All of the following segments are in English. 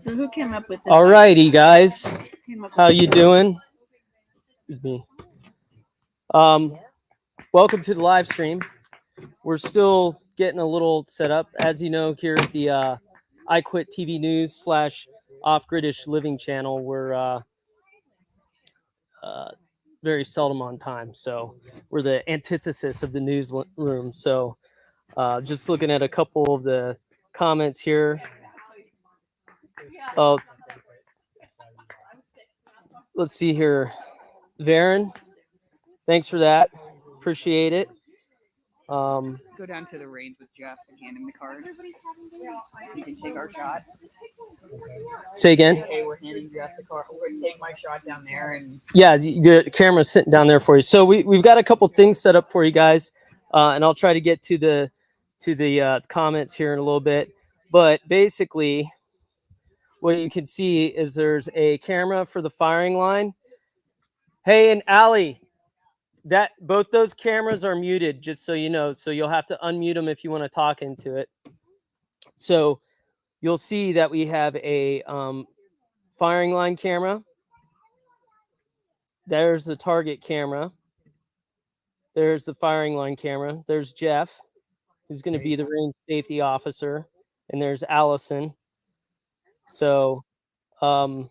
So who came up with this? All righty, guys. How you doing? Excuse me. Welcome to the live stream. We're still getting a little set up. As you know, here at the I Quit TV News / Off-Gridish Living channel, we're very seldom on time. So we're the antithesis of the newsroom. So just looking at a couple of the comments here. Oh, let's see here. Varen, thanks for that. Appreciate it. Go down to the range with Jeff and hand him the card. You can take our shot. Say again. Hey, we're handing Jeff the card. We're gonna take my shot down there, and yeah, the camera's sitting down there for you. So we've got a couple things set up for you guys, and I'll try to get to the comments here in a little bit. But basically, what you can see is there's a camera for the firing line. Hey, and Allie, that both those cameras are muted, just so you know. So you'll have to unmute them if you want to talk into it. So you'll see that we have a firing line camera. There's the target camera. There's the firing line camera. There's Jeff, who's going to be the range safety officer. And there's Allison. So can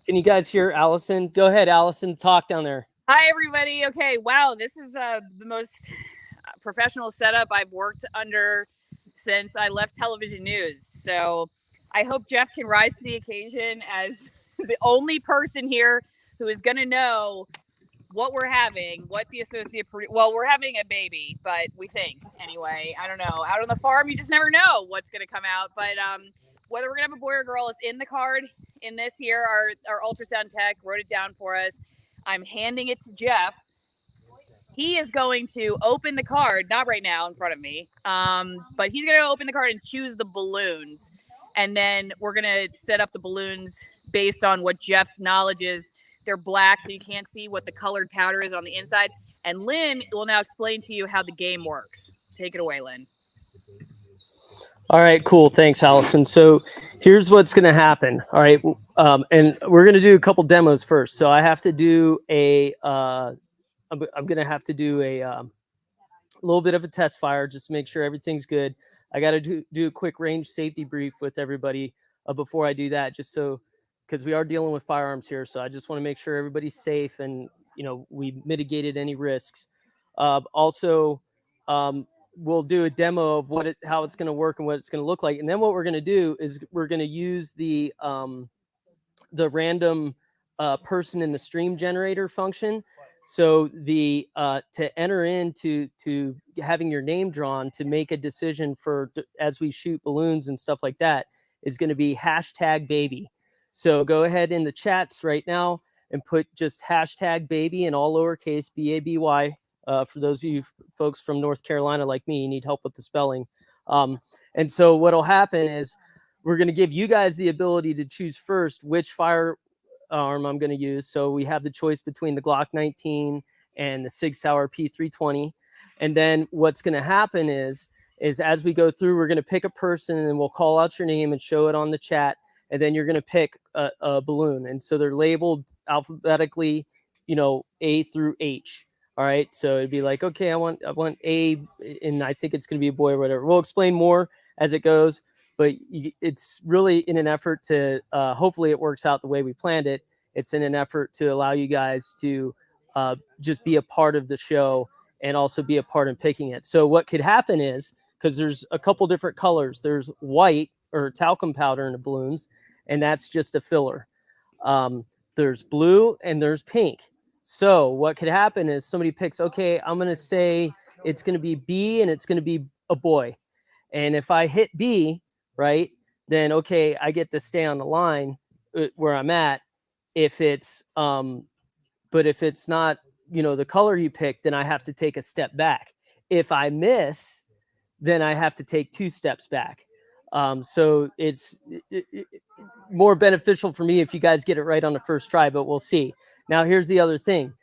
you guys hear Allison? Go ahead, Allison, talk down there. Hi, everybody. Okay, wow, this is the most professional setup I've worked under since I left television news. So I hope Jeff can rise to the occasion as the only person here who is going to know what we're having, what the associate well, we're having a baby, but we think anyway. I don't know. Out on the farm, you just never know what's going to come out. But whether we're going to have a boy or girl, it's in the card. In this here, our ultrasound tech wrote it down for us. I'm handing it to Jeff. He is going to open the card, not right now in front of me, but he's going to open the card and choose the balloons. And then we're going to set up the balloons based on what Jeff's knowledge is. They're black, so you can't see what the colored powder is on the inside. And Lynn will now explain to you how the game works. Take it away, Lynn. All right, cool. Thanks, Allison. So here's what's going to happen. All right. And we're going to do a couple demos first. So I have to do I'm going to have to do a little bit of a test fire just to make sure everything's good. I got to do a quick range safety brief with everybody before I do that, just so, because we are dealing with firearms here. So I just want to make sure everybody's safe and, you know, we mitigated any risks. Also, we'll do a demo of how it's going to work and what it's going to look like. And then what we're going to do is we're going to use the random person in the stream generator function. So to enter into having your name drawn to make a decision as we shoot balloons and stuff like that is going to be #baby. So go ahead in the chats right now and put just #baby in all lowercase BABY. For those of you folks from North Carolina like me, you need help with the spelling. And so what'll happen is we're going to give you guys the ability to choose first which firearm I'm going to use. So we have the choice between the Glock 19 and the Sig Sauer P320. And then what's going to happen is as we go through, we're going to pick a person and we'll call out your name and show it on the chat. And then you're going to pick a balloon. And so they're labeled alphabetically, you know, A through H. All right. So it'd be like, okay, I want A, and I think it's going to be a boy or whatever. We'll explain more as it goes, but it's really in an effort to, hopefully it works out the way we planned it. It's in an effort to allow you guys to just be a part of the show and also be a part in picking it. So what could happen is, because there's a couple different colors, there's white or talcum powder in the balloons, and that's just a filler. There's blue and there's pink. So what could happen is somebody picks, okay, I'm going to say it's going to be B and it's going to be a boy. And if I hit B, right, then, okay, I get to stay on the line where I'm at. If it's, but if it's not, you know, the color you picked, then I have to take a step back. If I miss, then I have to take 2 steps back. So it's more beneficial for me if you guys get it right on the first try, but we'll see. Now, here's the other thing.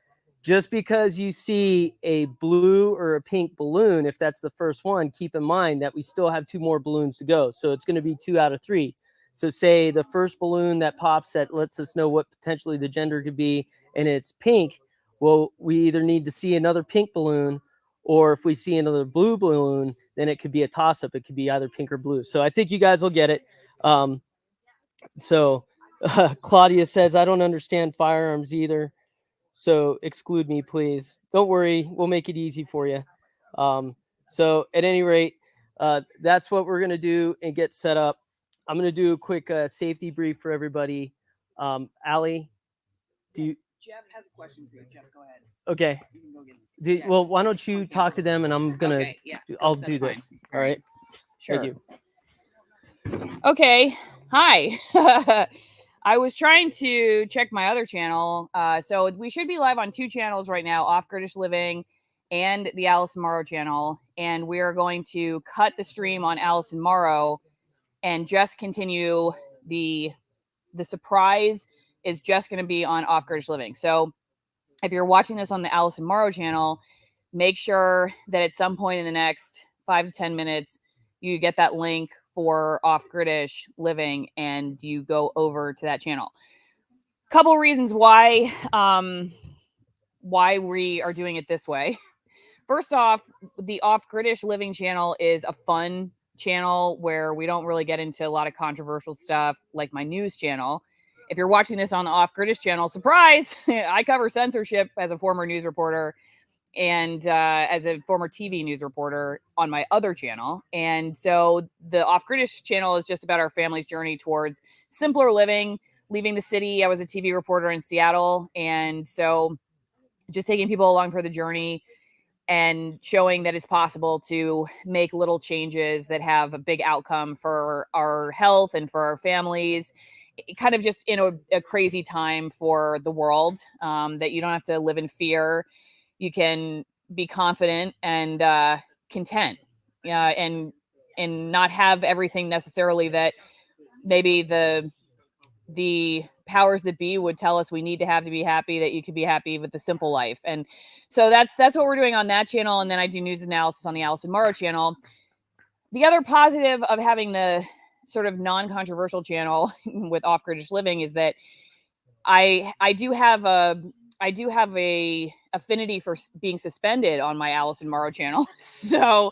Just because you see a blue or a pink balloon, if that's the first one, keep in mind that we still have 2 more balloons to go. So it's going to be 2 out of 3. So say the first balloon that pops that lets us know what potentially the gender could be, and it's pink. Well, we either need to see another pink balloon, or if we see another blue balloon, then it could be a toss-up. It could be either pink or blue. So I think you guys will get it. Claudia says, I don't understand firearms either. So exclude me, please. Don't worry. We'll make it easy for you. So at any rate, that's what we're going to do and get set up. I'm going to do a quick safety brief for everybody. Allie, do you? Jeff has a question for you. Jeff, go ahead. Okay. You can go get it. Well, why don't you talk to them and I'm going to, Okay, yeah, I'll that's do fine. this. All right. Sure. Thank you. Okay. Hi. I was trying to check my other channel. So we should be live on 2 channels right now, Off British Living and the Allison Morrow channel. And we are going to cut the stream on Allison Morrow and just continue the surprise is just going to be on Off British Living. So if you're watching this on the Allison Morrow channel, make sure that at some point in the next 5 to 10 minutes, you get that link for Off British Living and you go over to that channel. Couple reasons why we are doing it this way. First off, the Off British Living channel is a fun channel where we don't really get into a lot of controversial stuff like my news channel. If you're watching this on the Off British channel, surprise, I cover censorship as a former news reporter and as a former TV news reporter on my other channel. And so the Off British channel is just about our family's journey towards simpler living, leaving the city. I was a TV reporter in Seattle. And so just taking people along for the journey and showing that it's possible to make little changes that have a big outcome for our health and for our families, kind of just in a crazy time for the world, that you don't have to live in fear. You can be confident and content, and not have everything necessarily that maybe the powers that be would tell us we need to have to be happy, that you could be happy with the simple life. And so that's what we're doing on that channel. And then I do news analysis on the Allison Morrow channel. The other positive of having the sort of non-controversial channel with Off British Living is that I do have a affinity for being suspended on my Allison Morrow channel. So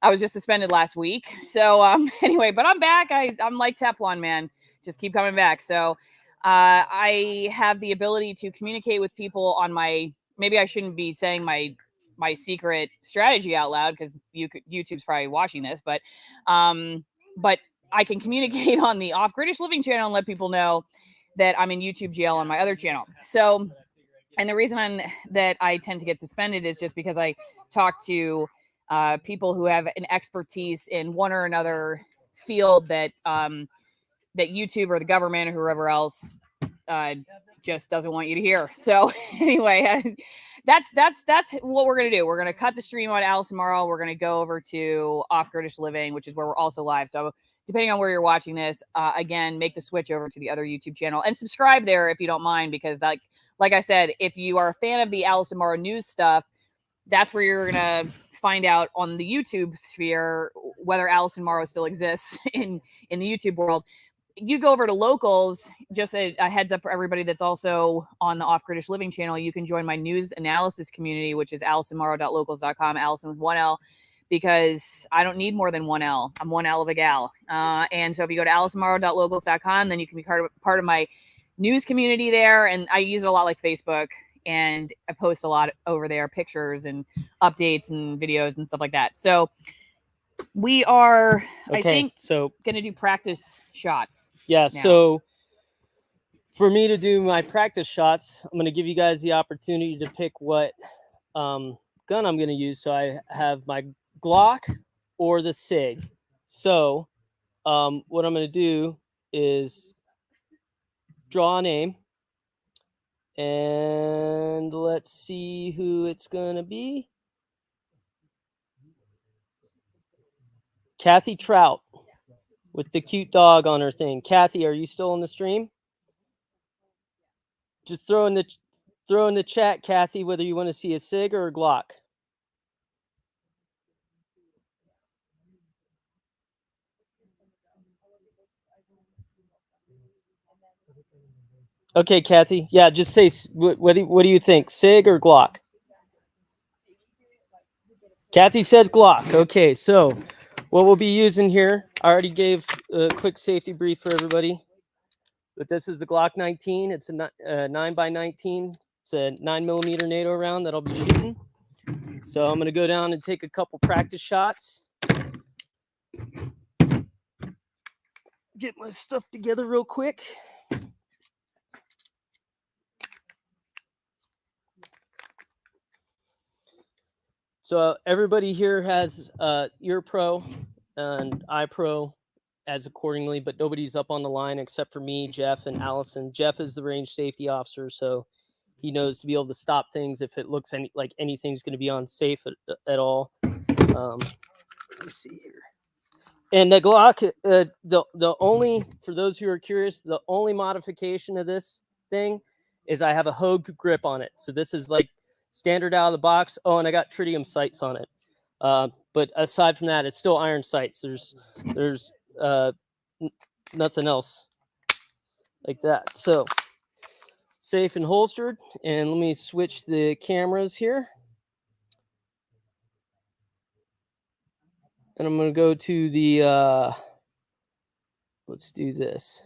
I was just suspended last week. So anyway, but I'm back. I'm like Teflon, man. Just keep coming back. So I have the ability to communicate with people on my, maybe I shouldn't be saying my secret strategy out loud because YouTube's probably watching this, but I can communicate on the Off British Living channel and let people know that I'm in YouTube jail on my other channel. So, and the reason that I tend to get suspended is just because I talk to people who have an expertise in one or another field that that YouTube or the government or whoever else just doesn't want you to hear. So anyway, that's what we're gonna do. We're gonna cut the stream on Allison Morrow. We're gonna go over to Off British Living, which is where we're also live. So depending on where you're watching this, again, make the switch over to the other YouTube channel and subscribe there if you don't mind, because like I said, if you are a fan of the Allison Morrow news stuff, that's where you're gonna find out on the YouTube sphere whether Allison Morrow still exists in the YouTube world. You go over to locals, just a heads up for everybody that's also on the Off British Living channel. You can join my news analysis community, which is AllisonMorrow.locals.com, Allison with 1 L, because I don't need more than 1 L. I'm 1 L of a gal. And so if you go to AllisonMorrow.locals.com, then you can be part of my news community there. And I use it a lot like Facebook. And I post a lot over there, pictures and updates and videos and stuff like that. So we are, Okay, I think, so going to do practice shots. yeah, now. so for me to do my practice shots, I'm going to give you guys the opportunity to pick what gun I'm going to use. So I have my Glock or the SIG. So what I'm going to do is draw a name. And let's see who it's going to be. Kathy Trout with the cute dog on her thing. Kathy, are you still on the stream? Just throw in throw in the chat, Kathy, whether you want to see a SIG or a Glock. Okay, Kathy. Yeah, just say what do you think, SIG or Glock? Kathy says Glock. Okay, so what we'll be using here, I already gave a quick safety brief for everybody. But this is the Glock 19. It's a 9x19. It's a 9mm NATO round that I'll be shooting. So I'm going to go down and take a couple practice shots. Get my stuff together real quick. So everybody here has Ear Pro and Eye Pro as accordingly, but nobody's up on the line except for me, Jeff, and Allison. Jeff is the range safety officer, so he knows to be able to stop things if it looks like anything's going to be unsafe at all. Let's see here. And the Glock, the only, for those who are curious, the only modification of this thing is I have a Hogue grip on it. So this is like standard out of the box. Oh, and I got tritium sights on it. But aside from that, it's still iron sights. There's nothing else like that. So safe and holstered. And let me switch the cameras here. And I'm going to go to the, let's do this.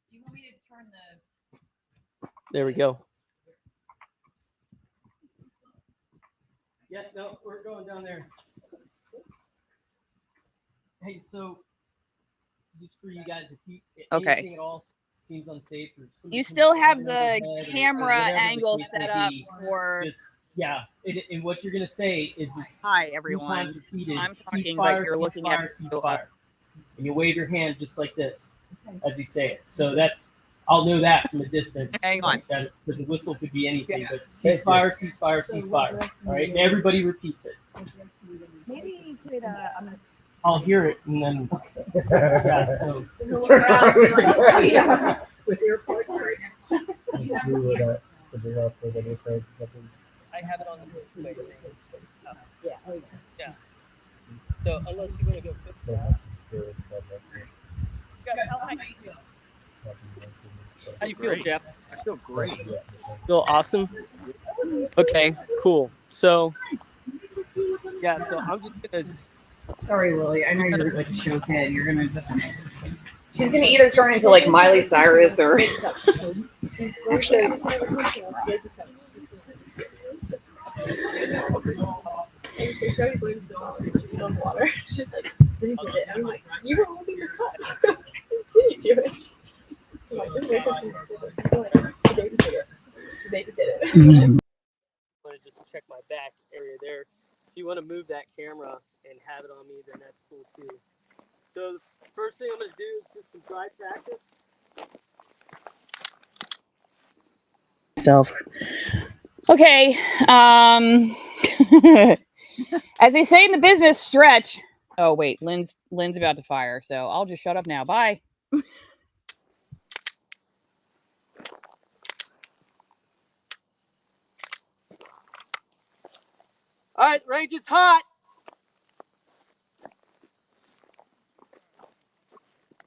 Do you want me to turn the... There we go. Yeah, no, we're going down there. Hey, so just for you guys, if anything at all seems unsafe, or you still have the camera angle set up for. Just, yeah, and what you're gonna say is it's hi everyone. Repeated, I'm talking, ceasefire, but you're looking at ceasefire, and you wave your hand just like this as you say it. So that's I'll know that from a distance. Hang on, because a whistle could be anything, but ceasefire, ceasefire, ceasefire. All right, and everybody repeats it. maybe you could. I'll hear it and then yeah. So with your part right now. I have it on the way. Yeah. So unless you want to go fix that. How do you feel, Jeff? I feel great. Feel awesome? Okay, cool. So yeah, so I'm just gonna. Sorry, Willie. I know you're like a show kid. You're gonna just. She's gonna either turn into like Miley Cyrus or. Actually. So Shody blames it on she's on water. She's like, Cindy did it. And I'm like, you were holding the cut. Cindy did it. So I just wait till she like, the baby did it. The baby did it. I'm gonna just check my back area there. If you want to move that camera and have it on me, then that's cool too. So the first thing I'm gonna do is do some dry practice. Okay. As they say in the business, stretch. Oh wait, Lynn's about to fire, so I'll just shut up now. Bye. All right, range is hot.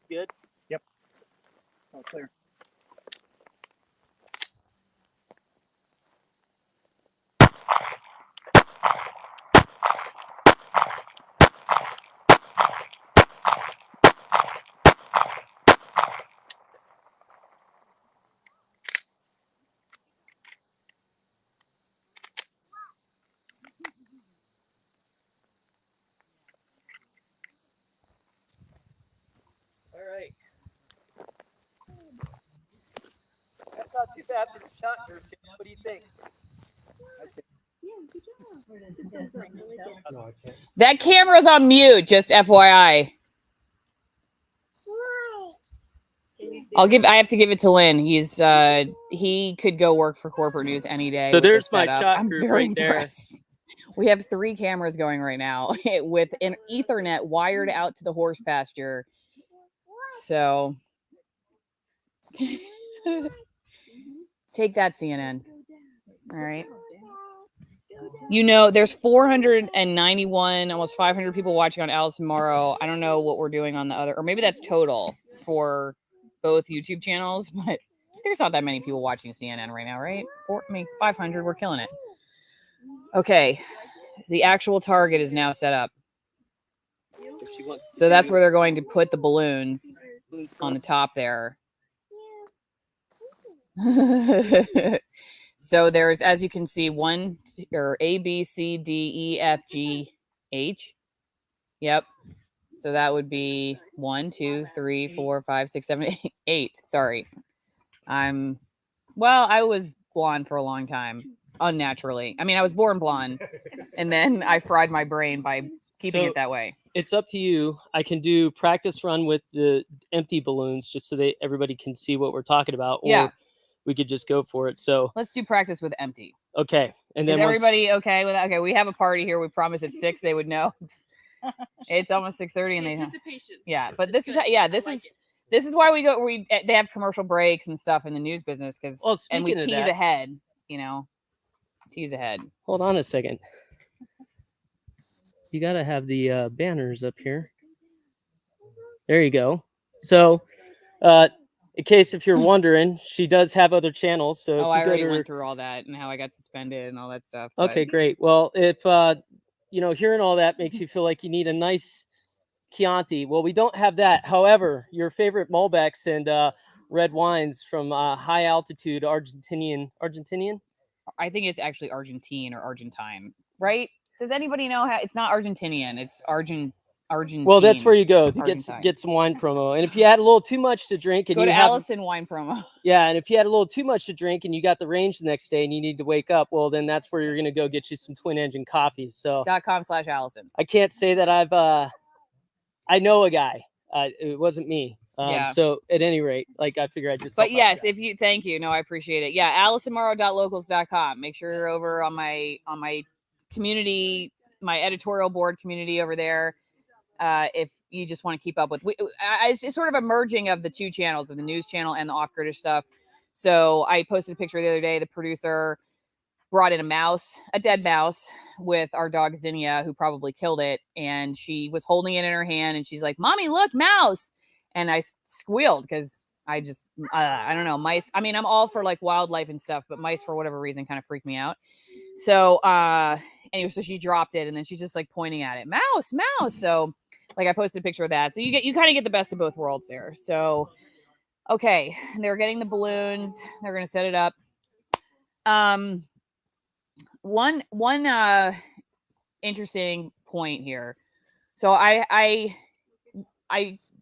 Good. Yep. All clear. All right. That's not too bad for the shot group. What do you think? That camera's on mute, just FYI. I have to give it to Lynn. He's he could go work for corporate news any day. So with there's this my setup. shot I'm group very right there. impressed. We have 3 cameras going right now with an Ethernet wired out to the horse pasture. So Take that, CNN. All right. You know, there's 491, almost 500 people watching on Allison Morrow. I don't know what we're doing on the other, or maybe that's total for both YouTube channels, but there's not that many people watching CNN right now, right? 500, we're killing it. Okay. The actual target is now set up. If she wants to So that's do- where they're going to put the balloons on the top there. So there's, as you can see, A, B, C, D, E, F, G, H. Yep. So that would be 1, 2, 3, 4, 5, 6, 7, 8. Sorry. I was blonde for a long time, unnaturally. I mean, I was born blonde, and then I fried my brain by keeping So- it that way. It's up to you. I can do practice run with the empty balloons just so that everybody can see what we're talking about. Or Yeah. we could just go for it. So, Let's do practice with empty. okay. And Is then once- everybody okay with that? Okay, we have a party here. We promised at 6 they would know. It's almost 6:30 and they Anticipation. yeah. But this is good. yeah. I This like is it. this is why they have commercial breaks and stuff in the news business because Well, and we speaking of tease that- ahead. You know, tease ahead. hold on a second. You got to have the banners up here. There you go. So, in case if you're wondering, she does have other channels. So if Oh, you I go already to her, went through all that and how I got suspended and all that stuff. but- okay, great. Well, if hearing all that makes you feel like you need a nice Chianti, well, we don't have that. However, your favorite Malbecs and red wines from high altitude Argentinian. I think it's actually Argentine or Argentine, right? Does anybody know how? It's not Argentinian. It's Argentine. Well, that's where you go to Argentine. get some wine promo. And if you had a little too much to drink and go you to have Allison Wine Promo. yeah, and if you had a little too much to drink and you got the range the next day and you need to wake up, well, then that's where you're gonna go get you some twin engine coffee. So .com/Allison. I can't say that I know a guy. It wasn't me. Yeah. So at any rate, like I figure I just. But help out yes, the guy. if you thank you. No, I appreciate it. Yeah, AllisonMorrow.locals.com. Make sure you're over on my community, my editorial board community over there. If you just want to keep up with, it's sort of a merging of the two channels, of the news channel and the off-gridish stuff. So I posted a picture the other day. The producer brought in a dead mouse with our dog Zinnia, who probably killed it. And she was holding it in her hand and she's like, "Mommy, look, mouse." And I squealed because I just, I don't know, mice. I mean, I'm all for like wildlife and stuff, but mice for whatever reason kind of freak me out. So, anyway, so she dropped it and then she's just like pointing at it, "Mouse, mouse." So like I posted a picture of that. So you kind of get the best of both worlds there. So, okay. They're getting the balloons. They're going to set it up. One interesting point here. So I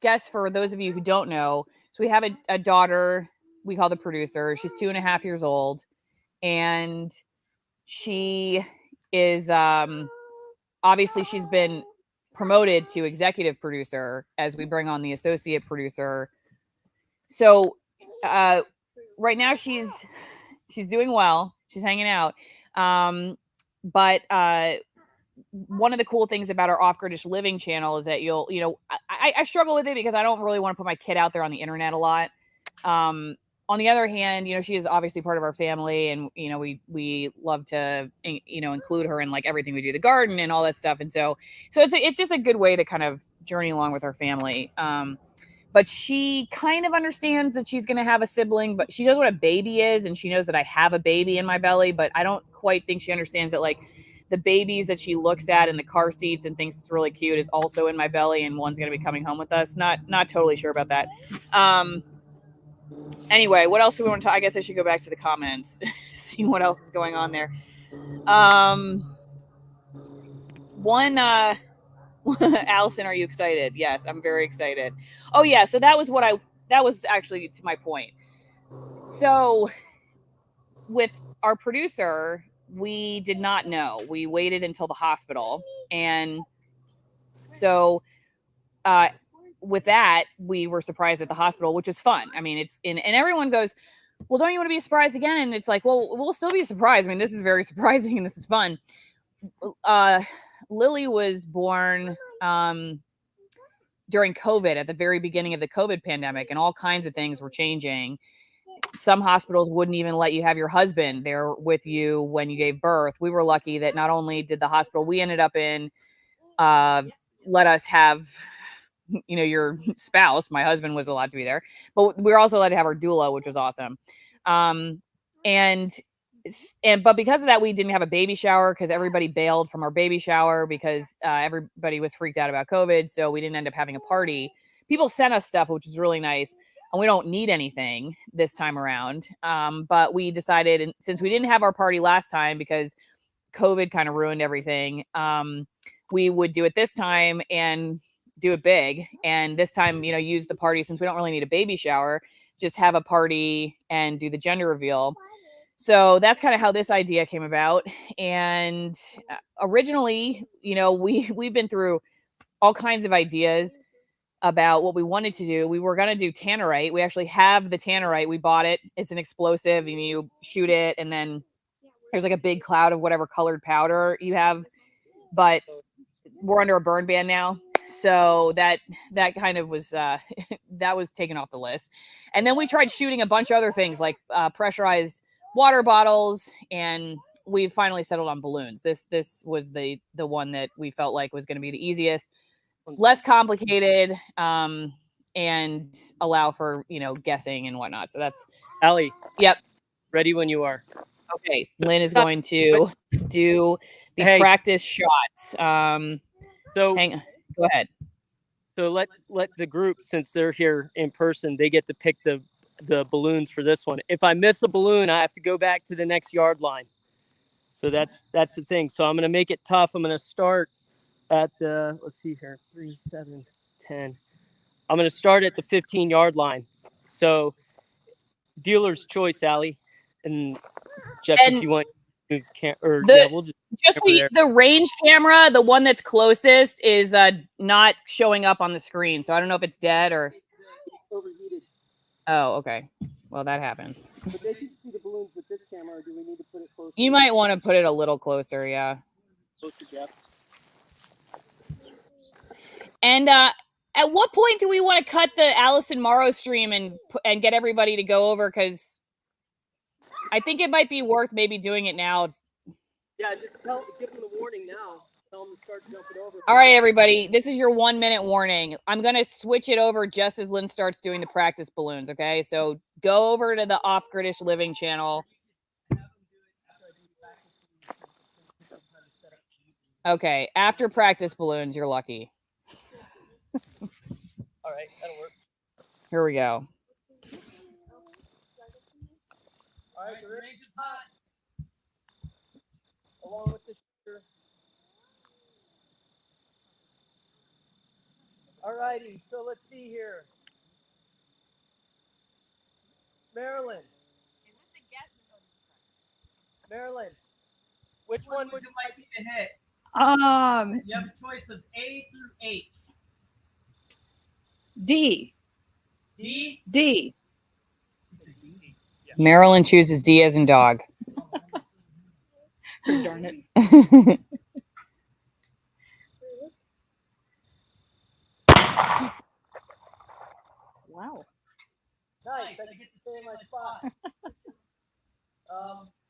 guess for those of you who don't know, so we have a daughter we call the producer. She's 2.5 years old, and she is obviously she's been promoted to executive producer as we bring on the associate producer. So right now she's doing well. She's hanging out. But one of the cool things about our off-gridish living channel is that I struggle with it because I don't really want to put my kid out there on the internet a lot. On the other hand, she is obviously part of our family, and we love to include her in like everything we do, the garden and all that stuff. And so it's just a good way to kind of journey along with our family. But she kind of understands that she's going to have a sibling, but she knows what a baby is, and she knows that I have a baby in my belly, but I don't quite think she understands that like the babies that she looks at in the car seats and thinks is really cute is also in my belly, and one's going to be coming home with us. Not totally sure about that. Anyway, what else do we want to talk? I guess I should go back to the comments, see what else is going on there. Allison, are you excited? Yes, I'm very excited. Oh yeah, so that was actually to my point. So with our producer, we did not know. We waited until the hospital. And so with that, we were surprised at the hospital, which was fun. I mean, and everyone goes, "Well, don't you want to be surprised again?" And it's like, well, we'll still be surprised. I mean, this is very surprising and this is fun. Lily was born during COVID, at the very beginning of the COVID pandemic, and all kinds of things were changing. some hospitals wouldn't even let you have your husband there with you when you gave birth. We were lucky that not only did the hospital we ended up in let us have, you know, your spouse, my husband was allowed to be there, but we were also allowed to have our doula, which was awesome. But because of that, we didn't have a baby shower because everybody bailed from our baby shower because everybody was freaked out about COVID. So we didn't end up having a party. People sent us stuff, which was really nice. And we don't need anything this time around. But we decided, and since we didn't have our party last time because COVID kind of ruined everything, we would do it this time and do it big. And this time, you know, use the party since we don't really need a baby shower, just have a party and do the gender reveal. So that's kind of how this idea came about. And originally, you know, we've been through all kinds of ideas about what we wanted to do. We were going to do tannerite. We actually have the tannerite. We bought it. It's an explosive and you shoot it and then there's like a big cloud of whatever colored powder you have, but we're under a burn ban now. So that kind of was, that was taken off the list. And then we tried shooting a bunch of other things like pressurized water bottles, and we finally settled on balloons. This was the one that we felt like was going to be the easiest, less complicated, and allow for, you know, guessing and whatnot. So that's Allie. Yep. Ready when you are. Okay. Lynn is going to do the practice shots. So hang on. Go ahead. So let the group, since they're here in person, they get to pick the balloons for this one. If I miss a balloon, I have to go back to the next yard line. So that's the thing. So I'm going to make it tough. I'm going to start at the, let's see here, 3, 7, 10. I'm going to start at the 15-yard line. So dealer's choice, Allie. And Jeff, if you want to move we'll just so the range camera, the one that's closest is not showing up on the screen. So I don't know if it's dead or overheated. Oh, okay. Well, that happens. But they can see the balloons with this camera, or do we need to put it closer? You might want to put it a little closer, yeah. Closer, Jeff. And at what point do we want to cut the Allison Morrow stream and get everybody to go over? Because I think it might be worth maybe doing it now. Yeah, just give them the warning now. Tell them to start jumping over. All right, everybody. This is your 1-minute warning. I'm going to switch it over just as Lynn starts doing the practice balloons, okay? So go over to the Off-Gridish Living channel. Okay, after practice balloons, you're lucky. All right, that'll work. Here we go. All right, the range is hot. Along with the shooter. All righty, so let's see here. Marilyn. Marilyn, which one would you like me to hit? You have a choice of A through H. D. D? D. Marilyn chooses D as in dog. Darn it. Wow. Nice, I get to stay in my spot.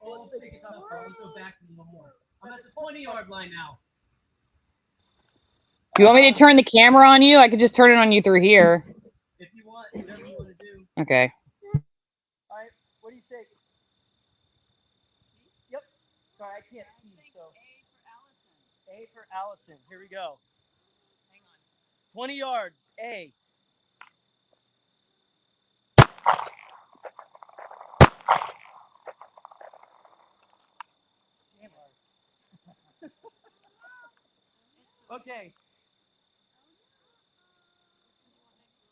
Let's take it up. Let's go back a little more. I'm at the 20-yard line now. Do you want me to turn the camera on you? I could just turn it on you through here. If you want, whatever you want to do. Okay. All right, what do you think? Yep. Sorry, I can't see. So A for Allison. Here we go. Hang on. 20 yards. A. Okay.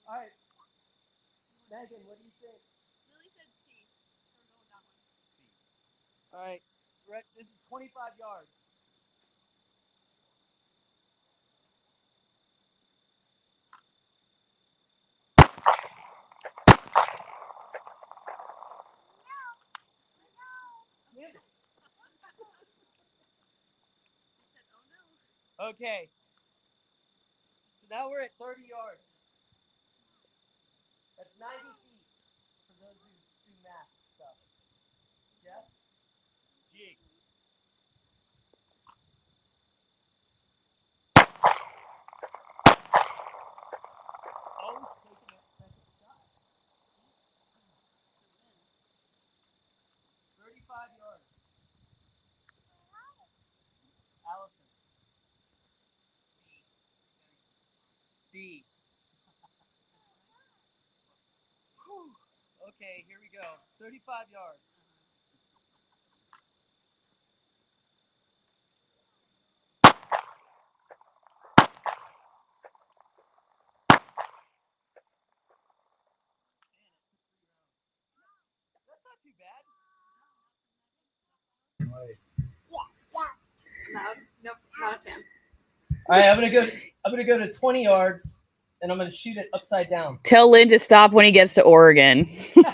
All right. Megan, what do you think? Lily said C. All right. This is 25 yards. Okay. So now we're at 30 yards. That's 90 feet for those who math stuff. Jeff? G. Always taking that second shot. 35 yards. Allison. B. Whew. Okay, here we go. 35 yards. That's not too bad. Loud. Nope, not a fan. All right, I'm gonna go to 20 yards, and I'm gonna shoot it upside down. Tell Lynn to stop when he gets to Oregon. Tell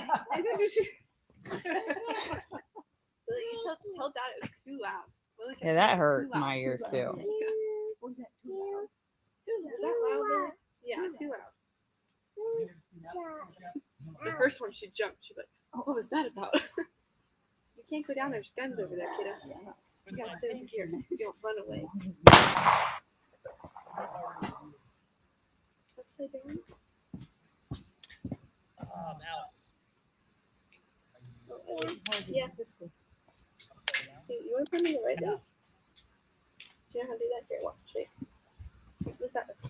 Dad it was too loud. Lily kept Yeah, saying that it was hurt too loud, my too ears loud. too. Yeah. What was that? Too loud? Is that loud, Lily? Yeah, too loud. The first one, she jumped. She's like, "Oh, what was that about?" You can't go down. There's guns over there, kiddo. You gotta stay over here. You don't run away. Upside down. Out. Yeah, this one. You want to put me right now? Do you know how to do that? Here, watch. Wait. Look at this.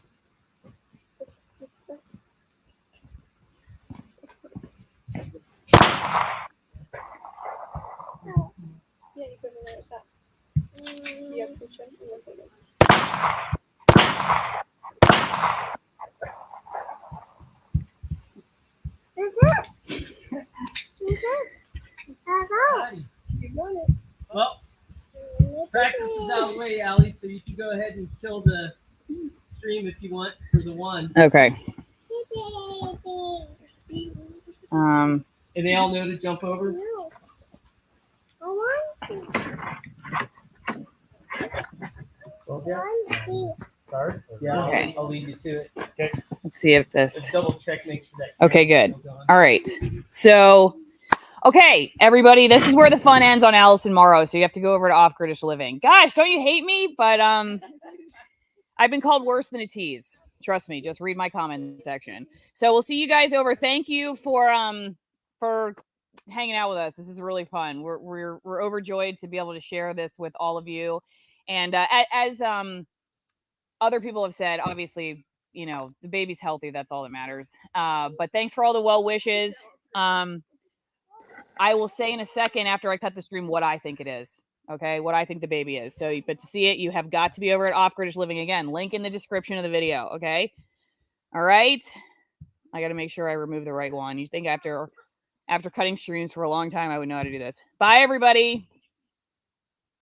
Yeah, you put me right like that. You have to push him and then put him. You got it. Well, practice is out of the way, Allie, so you can go ahead and kill the stream if you want for the one. Okay. And they all know to jump over. Yeah, Okay. I'll lead you to it. Let's see if Just this. double check, make sure that. Okay, good. camera's still going. All right. So, okay, everybody, this is where the fun ends on Allison Morrow. So you have to go over to Off British Living. Gosh, don't you hate me? But I've been called worse than a tease. Trust me. Just read my comment section. So we'll see you guys over. Thank you for hanging out with us. This is really fun. We're overjoyed to be able to share this with all of you. And as other people have said, obviously, you know, the baby's healthy. That's all that matters. But thanks for all the well wishes. I will say in a second after I cut the stream what I think it is. Okay, what I think the baby is. So, but to see it, you have got to be over at Off British Living again. Link in the description of the video. Okay. All right. I got to make sure I remove the right one. You think after cutting streams for a long time, I would know how to do this. Bye, everybody.